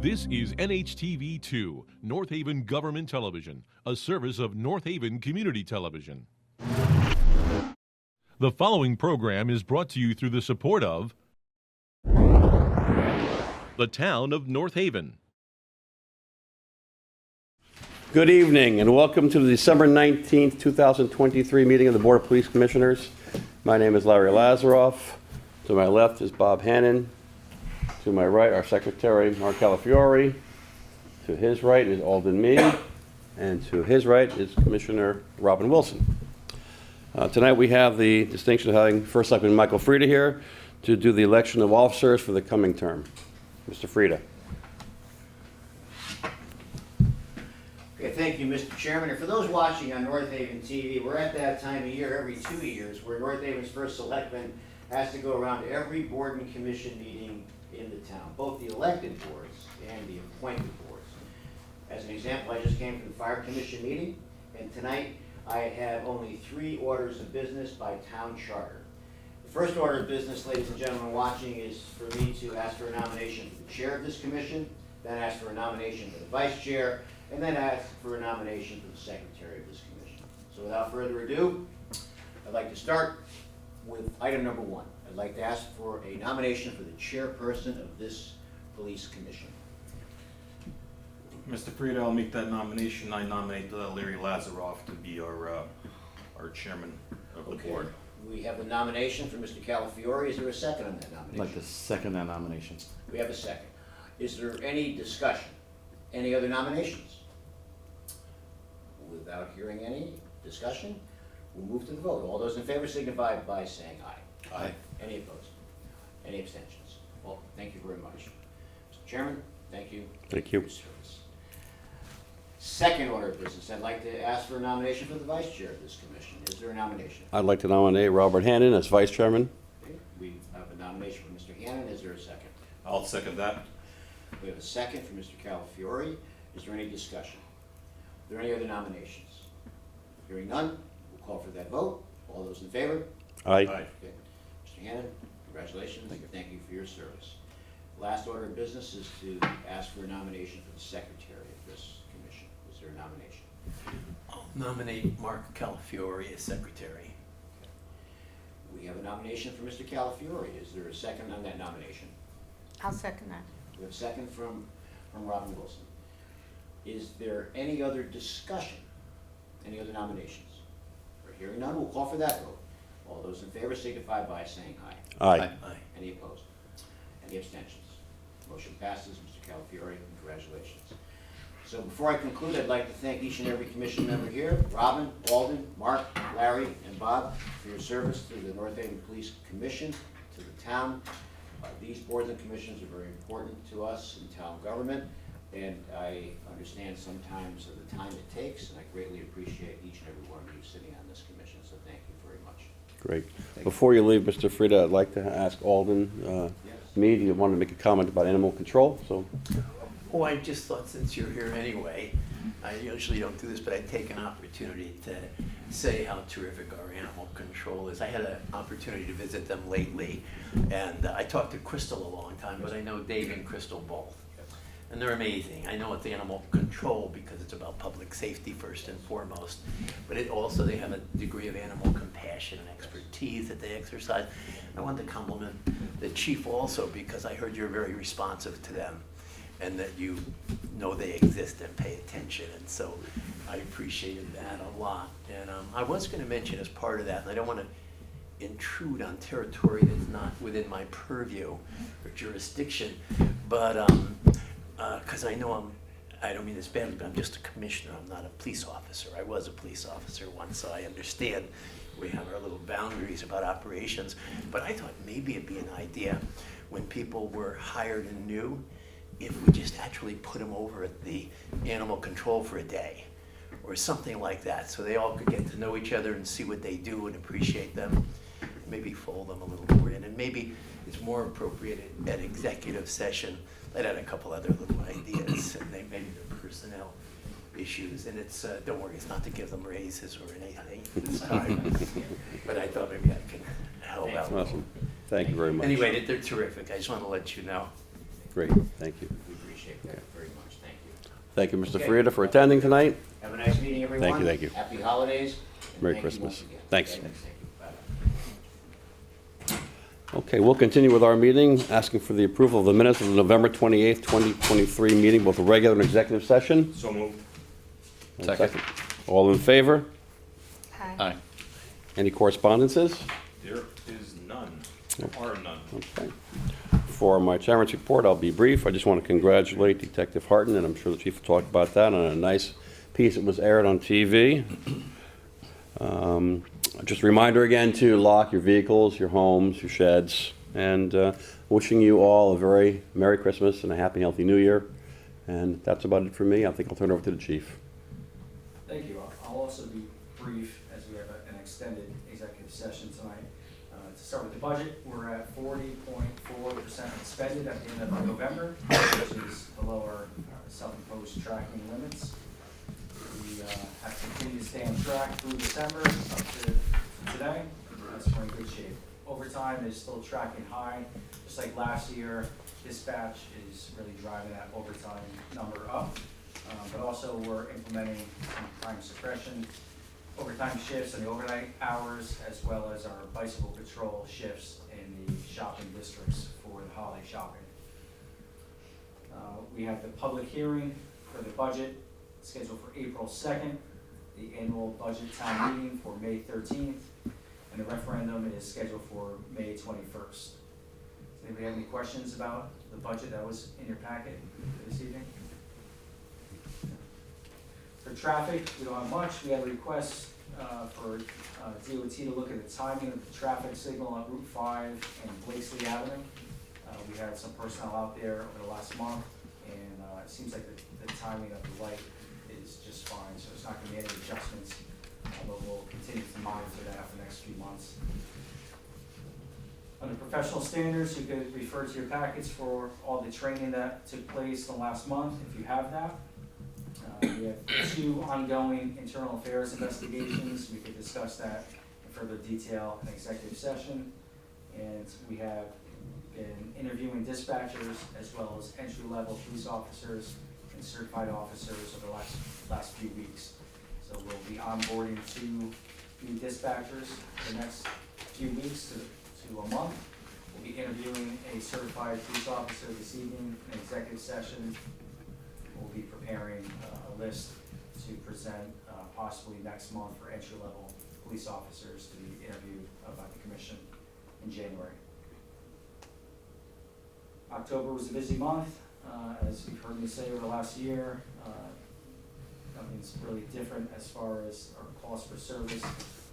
This is NHTV2, North Haven Government Television, a service of North Haven Community Television. The following program is brought to you through the support of the Town of North Haven. Good evening and welcome to the December 19th, 2023 meeting of the Board of Police Commissioners. My name is Larry Lazaroff. To my left is Bob Hannon. To my right, our Secretary, Mark Calafiore. To his right is Alden Mead. And to his right is Commissioner Robin Wilson. Tonight we have the distinction of having First Selectman Michael Frieda here to do the election of officers for the coming term. Mr. Frieda. Okay, thank you, Mr. Chairman. And for those watching on North Haven TV, we're at that time of year every 2 years where North Haven's First Selectman has to go around to every board and commission meeting in the town, both the elected boards and the appointed boards. As an example, I just came from the Fire Commission meeting, and tonight I have only 3 orders of business by town charter. The first order of business, ladies and gentlemen watching, is for me to ask for a nomination for the chair of this commission, then ask for a nomination for the vice chair, and then ask for a nomination for the secretary of this commission. So without further ado, I'd like to start with item number 1. I'd like to ask for a nomination for the chairperson of this police commission. Mr. Frieda, I'll make that nomination. I nominate Larry Lazaroff to be our chairman of the board. We have a nomination for Mr. Calafiore. Is there a second on that I'd nomination? like to second that nomination. We have a second. Is there any discussion? Any other nominations? Without hearing any discussion, we'll move to the vote. All those in favor signify by saying aye. Aye. Any opposed? Any abstentions? Well, thank you very much. Mr. Chairman, thank you. Thank you. For your service. Second order of business, I'd like to ask for a nomination for the vice chair of this commission. Is there a nomination? I'd like to nominate Robert Hannon as vice chairman. Okay, we have a nomination for Mr. Hannon. Is there a second? I'll second that. We have a second for Mr. Calafiore. Is there any discussion? Are there any other nominations? Hearing none, we'll call for that vote. All those in favor? Aye. Okay. Mr. Hannon, congratulations. Thank you for your service. Last order of business is to ask for a nomination for the secretary of this commission. Is there a nomination? I'll nominate Mark Calafiore as secretary. We have a nomination for Mr. Calafiore. Is there a second on that nomination? I'll second that. We have a second from Robin Wilson. Is there any other discussion? Any other nominations? Or hearing none, we'll call for that vote. All those in favor signify by saying aye. Aye. Aye. Any opposed? Any abstentions? Motion passes. Mr. Calafiore, congratulations. So before I conclude, I'd like to thank each and every commission member here, Robin, Alden, Mark, Larry, and Bob, for your service to the North Haven Police Commission, to the town. These boards and commissions are very important to us in town government, and I understand sometimes of the time it takes, and I greatly appreciate each and every one of you sitting on this commission, so thank you very much. Great. Before you leave, Mr. Frieda, I'd like to ask Alden Yes. Mead, you wanted to make a comment about animal control, so. Oh, I just thought since you're here anyway, I usually don't do this, but I'd take an opportunity to say how terrific our animal control is. I had an opportunity to visit them lately, and I talked to Crystal a long time, but I know Dave and Crystal both. And they're amazing. I know it's animal control because it's about public safety first and foremost, but it also, they have a degree of animal compassion and expertise that they exercise. I wanted to compliment the chief also because I heard you're very responsive to them and that you know they exist and pay attention, and so I appreciated that a lot. And I was going to mention as part of that, and I don't want to intrude on territory that's not within my purview or jurisdiction, but because I know I don't mean this badly, but I'm just a commissioner, I'm not a police officer. I was a police officer once, so I understand we have our little boundaries about operations, but I thought maybe it'd be an idea when people were hired and new, if we just actually put them over at the animal control for a day or something like that, so they all could get to know each other and see what they do and appreciate them, and maybe fold them a little more in. And maybe it's more appropriate at executive session. I had a couple other little ideas, and maybe the personnel issues, and it's, don't worry, it's not to give them raises or anything this time, but I thought maybe I can help out. Awesome. Thank you very much. Anyway, they're terrific. I just want to let you know. Great, thank you. We appreciate that very much. Thank you. Thank you, Mr. Okay. Frieda, for attending tonight. Have a nice meeting, everyone. thank you. Happy holidays. and Merry thank you Christmas. once again. Thanks. Okay, thank you. Bye-bye. Okay, we'll continue with our meeting, asking for the approval of the minutes of the November 28th, 2023 meeting, both a regular and executive session. So moved. Second. All in favor? Aye. Any correspondences? There is none, or none. Okay. For my chairman's report, I'll be brief. I just want to congratulate Detective Harton, and I'm sure the chief will talk about that, on a nice piece that was aired on TV. Just a reminder again to lock your vehicles, your homes, your sheds, and wishing you all a very Merry Christmas and a Happy, Healthy New Year. And that's about it for me. I think I'll turn it over to the chief. Thank you. I'll also be brief as we have an extended executive session tonight. To start with the budget, we're at 40.4% expended at the end of November, which is below our self-imposed tracking limits. We have continued to stay on track through December up to today. So we're in good shape. Overtime is still tracking high, just like last year. Dispatch is really driving that overtime number up. But also we're implementing some crime suppression, overtime shifts in the overnight hours, as well as our bicycle patrol shifts in the shopping districts for the holiday shopping. We have the public hearing for the budget scheduled for April 2nd, the annual budget town meeting for May 13th, and the referendum is scheduled for May 21st. Does anybody have any questions about the budget that was in your packet this evening? For traffic, we don't have much. We have a request for DOT to look at the timing of the traffic signal on Route 5 and Blakesley Avenue. We had some personnel out there over the last month, and it seems like the timing of the light is just fine, so there's not going to be any adjustments, but we'll continue to monitor that for the next few months. Under professional standards, you could refer to your packets for all the training that took place in the last month, if you have that. We have 2 ongoing internal affairs investigations. We could discuss that in further detail in executive session. And we have been interviewing dispatchers as well as entry-level police officers and certified officers over the last few weeks. So we'll be onboarding 2 new dispatchers the next few weeks to a month. We'll be interviewing a certified police officer this evening in executive session. We'll be preparing a list to present possibly next month for entry-level police officers to be interviewed by the commission in January. October was a busy month, as you've heard me say over the last year. Nothing's really different as far as our cost per service.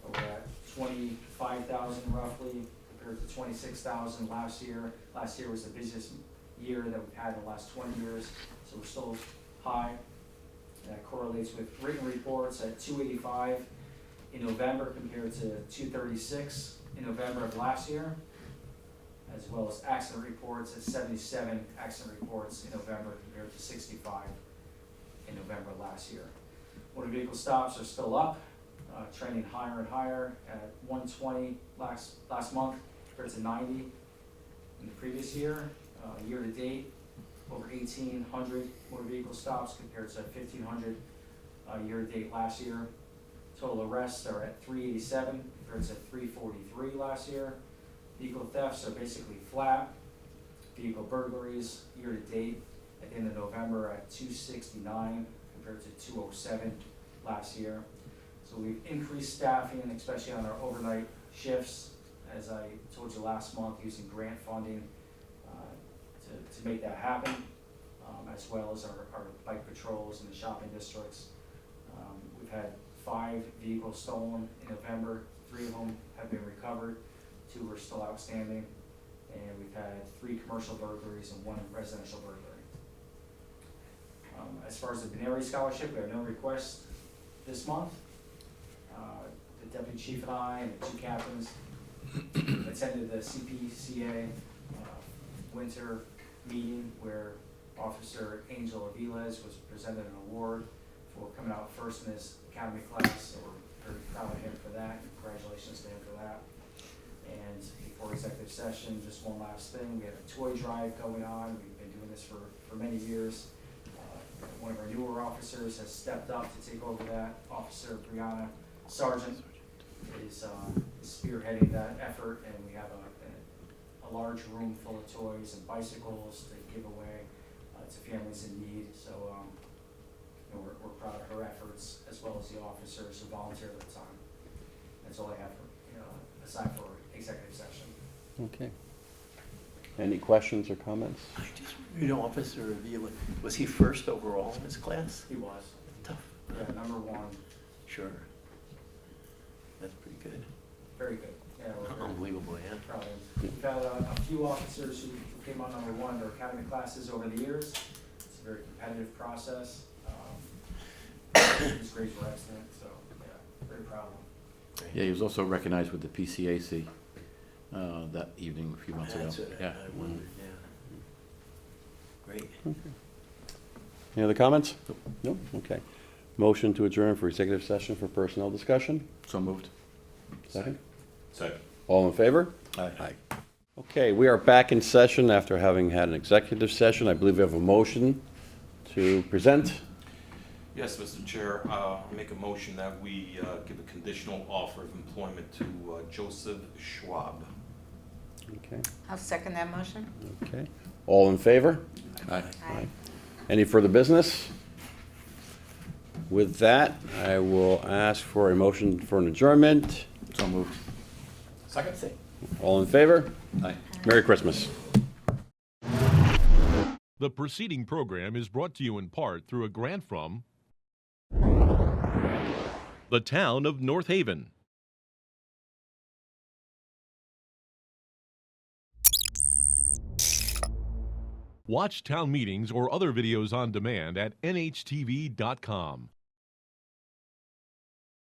We're at $25,000 roughly compared to $26,000 last year. Last year was the busiest year that we've had in the last 20 years, so we're still high. That correlates with written reports at 285 in November compared to 236 in November of last year, as well as accident reports at 77 accident reports in November compared to 65 in November last year. Motor vehicle stops are still up, trending higher and higher at 120 last month compared to 90 in the previous year. Year to date, over 1,800 motor vehicle stops compared to 1,500 year to date last year. Total arrests are at 387 compared to 343 last year. Vehicle thefts are basically flat. Vehicle burglaries year to date at the end of November at 269 compared to 207 last year. So we've increased staffing, especially on our overnight shifts, as I told you last month, using grant funding to make that happen, as well as our bike patrols in the shopping districts. We've had 5 vehicles stolen in November. 3 of them have been recovered. 2 are still outstanding. And we've had 3 commercial burglaries and 1 residential burglary. As far as the Benary Scholarship, we have no requests this month. The Deputy Chief and I and the 2 captains attended the CPCA winter meeting where Officer Angel Aviles was presented an award for coming out first in his academy class, so we're very proud of him for that. Congratulations to him for that. And before executive session, just one last thing, we have a toy drive going on. We've been doing this for many years. One of our newer officers has stepped up to take over that. Officer Brianna Sargent is spearheading that effort, and we have a large room full of toys and bicycles to give away to families in need. So we're proud of her efforts, as well as the officers who volunteered at the time. That's all I have for, aside for executive session. Okay. Any questions or comments? I just, Officer Avila, was he first overall in his class? He was, Tough. yeah, number one, Sure. That's pretty good. very good. Yeah, we're very Unbelievable, yeah. proud of him. We've had a few officers who came on number one in their academy classes over the years. It's a very competitive process. His grades were excellent, so yeah, very proud of him. Yeah, he was also recognized with the PCAC that evening a few months ago. That's what Yeah. I wondered, yeah. Great. Any other comments? No? Okay. Motion to adjourn for executive session for personnel discussion? So moved. Second? Second. All in favor? Aye. Okay, we are back in session after having had an executive session. I believe we have a motion to present. Yes, Mr. Chair, I make a motion that we give a conditional offer of employment to Joseph Schwab. Okay, I'll second that motion. okay. All in favor? Aye. Aye. Any further business? With that, I will ask for a motion for an adjournment. So moved. Second thing. All in favor? Aye. Merry Christmas. The preceding program is brought to you in part through a grant from the town of North Haven. Watch town meetings or other videos on demand at nhtv.com.